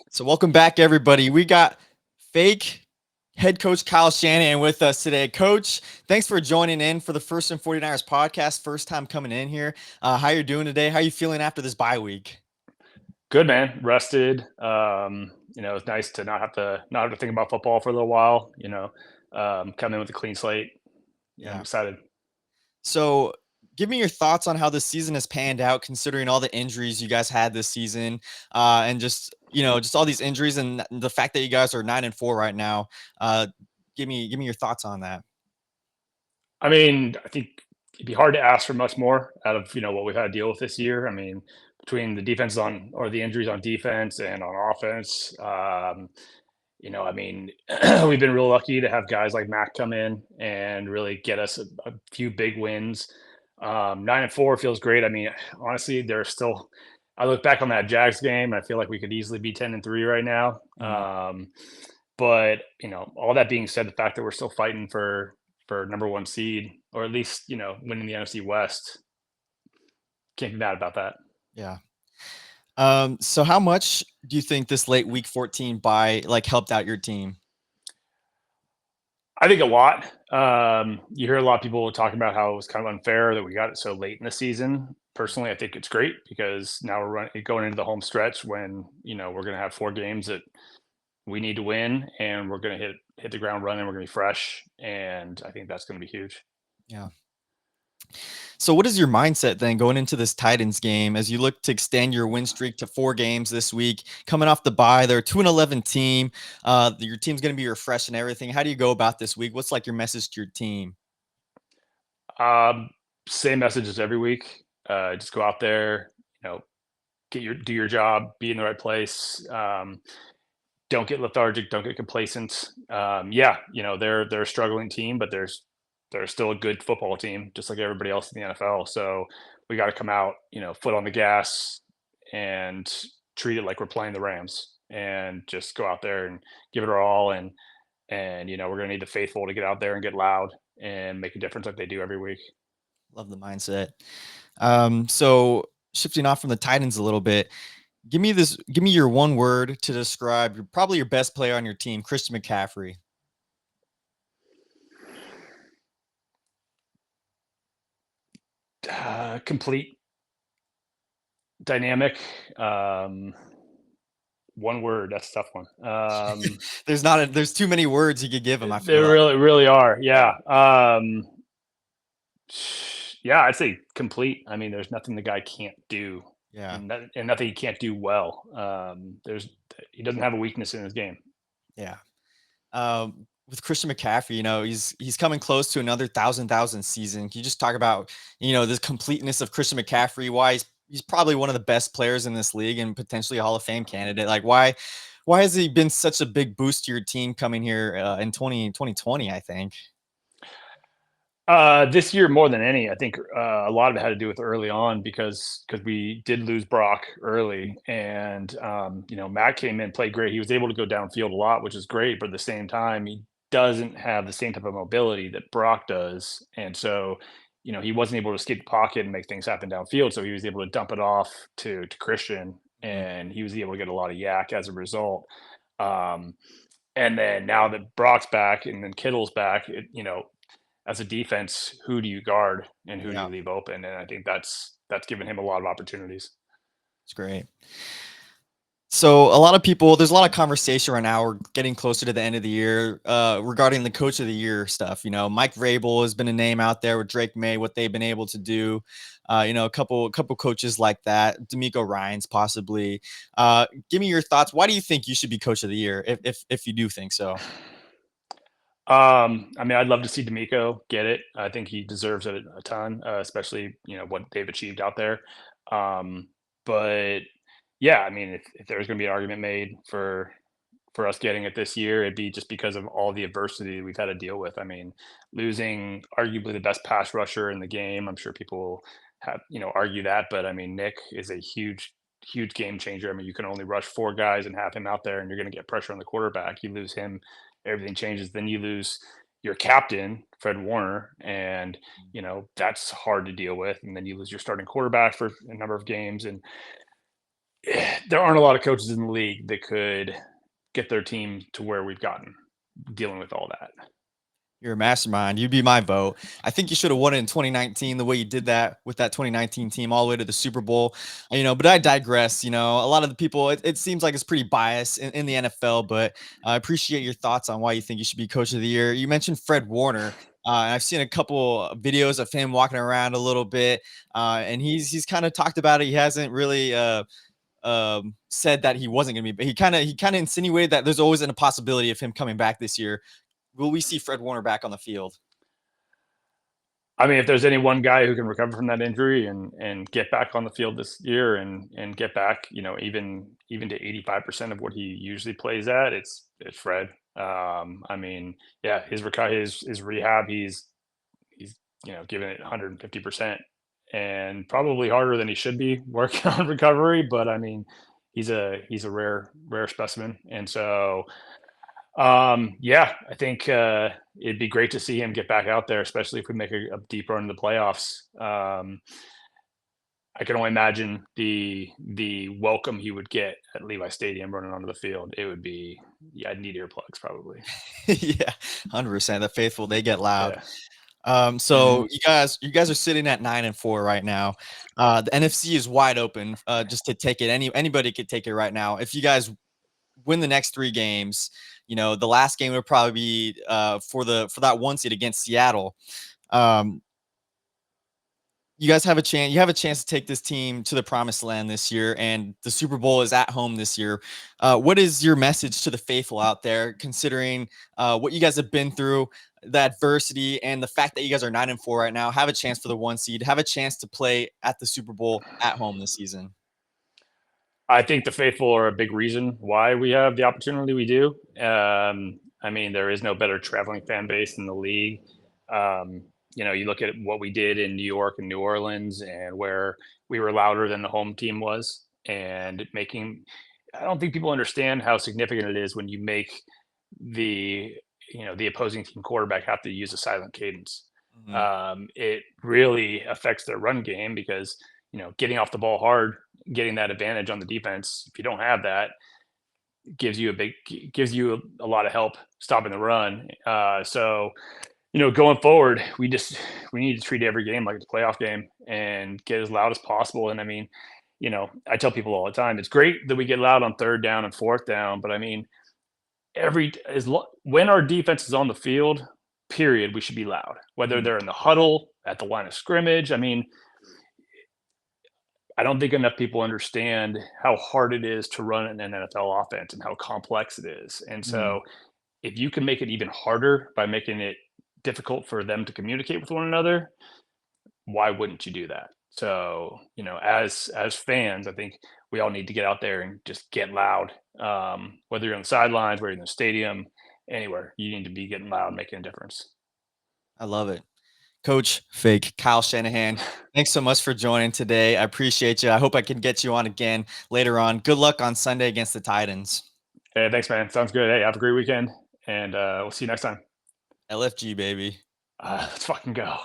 So welcome back, everybody. We got fake head coach Kyle Shanahan with us today. Coach, thanks for joining in for the First and 49ers podcast. First time coming in here. How you doing today? How you feeling after this bye week? Good, man. Rested. It's nice to not have to think about football for a little while. Come in with a clean slate. I'm Yeah. excited. So give me your thoughts on how the season has panned out, considering all the injuries you guys had this season, and just all these injuries and the fact that you guys are 9-4 right now. Uh, give me your thoughts on that. I mean, I think it'd be hard to ask for much more out of what we've had to deal with this year. I mean, between the defense on or the injuries on defense and on offense, I mean, we've been real lucky to have guys like Mac come in and really get us a few big wins. 9-4 feels great. I mean, honestly, there's still. I look back on that Jags game, and I feel like we could easily be 10-3 right now. Mhm. But all that being said, the fact that we're still fighting for number one seed, or at least winning the NFC West, can't be mad about that. Yeah. So how much do you think this late week 14 bye helped out your team? I think a lot. You hear a lot of people talking about how it was kind of unfair that we got it so late in the season. Personally, I think it's great because now going into the home stretch when we're going to have 4 games that we need to win, and we're going to hit the ground running. We're going to be fresh, and I think that's going to be huge. Yeah. So what is your mindset then going into this Titans game as you look to extend your win streak to 4 games this week, coming off the bye? They're a 2-11 team. Your team's going to be refreshed and everything. How do you go about this week? What's like your message to your team? Um, Same messages every week. Just go out there, do your job, be in the right place. Don't get lethargic, don't get complacent. Yeah, they're a struggling team, but they're still a good football team, just like everybody else in the NFL. So we got to come out, foot on the gas, and treat it like we're playing the Rams, and just go out there and give it our all. And we're gonna need the faithful to get out there and get loud and make a difference like they do every week. Love the mindset. So shifting off from the Titans a little bit, give me your one word to describe probably your best player on your team, Christian McCaffrey. Complete, dynamic. Um, One word. That's a tough one. There's too many words you could give him, I They feel like. really are. Yeah. Yeah, I'd say complete. I mean, there's nothing the guy can't do, Yeah. and nothing he can't do well. There's He doesn't have a weakness in his game. Yeah. With Christian McCaffrey, he's coming close to another thousand season. Can you just talk about this completeness of Christian McCaffrey? Why he's probably one of the best players in this league and potentially a Hall of Fame candidate. Like why has he been such a big boost to your team coming here in 2020? I think. This year more than any, I think a lot of it had to do with early on because we did lose Brock early, and Matt came in, played great. He was able to go downfield a lot, which is great, but at the same time, he doesn't have the same type of mobility that Brock does, and so he wasn't able to escape the pocket and make things happen downfield. So he was able to dump it off to Christian, Mhm. and he was able to get a lot of yak as a result. Um, and then now that Brock's back and then Kittle's back, as a defense, who do you guard and who do Yeah, you leave open? And I think that's given him a lot of opportunities. it's great. So there's a lot of conversation right now. We're getting closer to the end of the year regarding the coach of the year stuff. Mike Vrabel has been a name out there with Drake May, what they've been able to do. A couple coaches like that. D'Amico Ryans possibly. Give me your thoughts. Why do you think you should be coach of the year if you do think so? I mean, I'd love to see D'Amico get it. I think he deserves it a ton, especially what they've achieved out there. Um, but yeah, I mean, if there's going to be an argument made for us getting it this year, it'd be just because of all the adversity we've had to deal with. I mean, losing arguably the best pass rusher in the game. I'm sure people will have argue that, but I mean, Nick is a huge game changer. I mean, you can only rush 4 guys and have him out there, and you're going to get pressure on the quarterback. You lose him, everything changes. Then you lose your captain, Fred Warner, and that's hard to deal with. And then you lose your starting quarterback for a number of games, and there aren't a lot of coaches in the league that could get their team to where we've gotten dealing with all that. You're a mastermind. You'd be my vote. I think you should have won it in 2019 the way you did that with that 2019 team all the way to the Super Bowl. But I digress. A lot of the people, it seems like it's pretty biased in the NFL, but I appreciate your thoughts on why you think you should be coach of the year. You mentioned Fred Warner. And I've seen a couple of videos of him walking around a little bit, and he's kind of talked about it. He hasn't really said that he wasn't going to be, but he kind of insinuated that there's always a possibility of him coming back this year. Will we see Fred Warner back on the field? I mean, if there's any one guy who can recover from that injury and get back on the field this year and get back, even to 85% of what he usually plays at, it's Fred. I mean, yeah, his rehab, he's giving it 150% and probably harder than he should be working on recovery. But I mean, he's a rare specimen, and so yeah, I think it'd be great to see him get back out there, especially if we make a deep run in the playoffs. I can only imagine the welcome he would get at Levi Stadium running onto the field. It would be, yeah, I'd need earplugs probably. Yeah, 100%. The faithful, they get loud. Yeah. So Hmm. you guys are sitting at 9-4 right now. The NFC is wide open, just to take it. Anybody could take it right now. If you guys win the next 3 games, the last game would probably be for that 1 seed against Seattle. Um, you guys have a chance. You have a chance to take this team to the promised land this year, and the Super Bowl is at home this year. What is your message to the faithful out there, considering what you guys have been through, the adversity, and the fact that you guys are 9-4 right now? Have a chance for the 1 seed. Have a chance to play at the Super Bowl at home this season. I think the faithful are a big reason why we have the opportunity we do. I mean, there is no better traveling fan base in the league. Um, you look at what we did in New York and New Orleans, and where we were louder than the home team was, and making. I don't think people understand how significant it is when you make the the opposing team quarterback have to use a silent cadence. Mhm. It really affects their run game because getting off the ball hard, getting that advantage on the defense. If you don't have that, gives you a lot of help stopping the run. So going forward, we need to treat every game like it's a playoff game and get as loud as possible. And I mean, I tell people all the time, it's great that we get loud on third down and fourth down, but I mean, when our defense is on the field, period, we should be loud. Whether Mhm. they're in the huddle, at the line of scrimmage. I mean, I don't think enough people understand how hard it is to run an NFL offense and how complex it is. And Mhm. so, if you can make it even harder by making it difficult for them to communicate with one another, why wouldn't you do that? So, as fans, I think we all need to get out there and just get loud. Whether you're on the sidelines, whether you're in the stadium, anywhere, you need to be getting loud, making a difference. I love it. Coach Fake Kyle Shanahan, thanks so much for joining today. I appreciate you. I hope I can get you on again later on. Good luck on Sunday against the Titans. Hey, thanks, man. Sounds good. Hey, have a great weekend, and we'll see you next time. LFG, baby. Let's fucking go.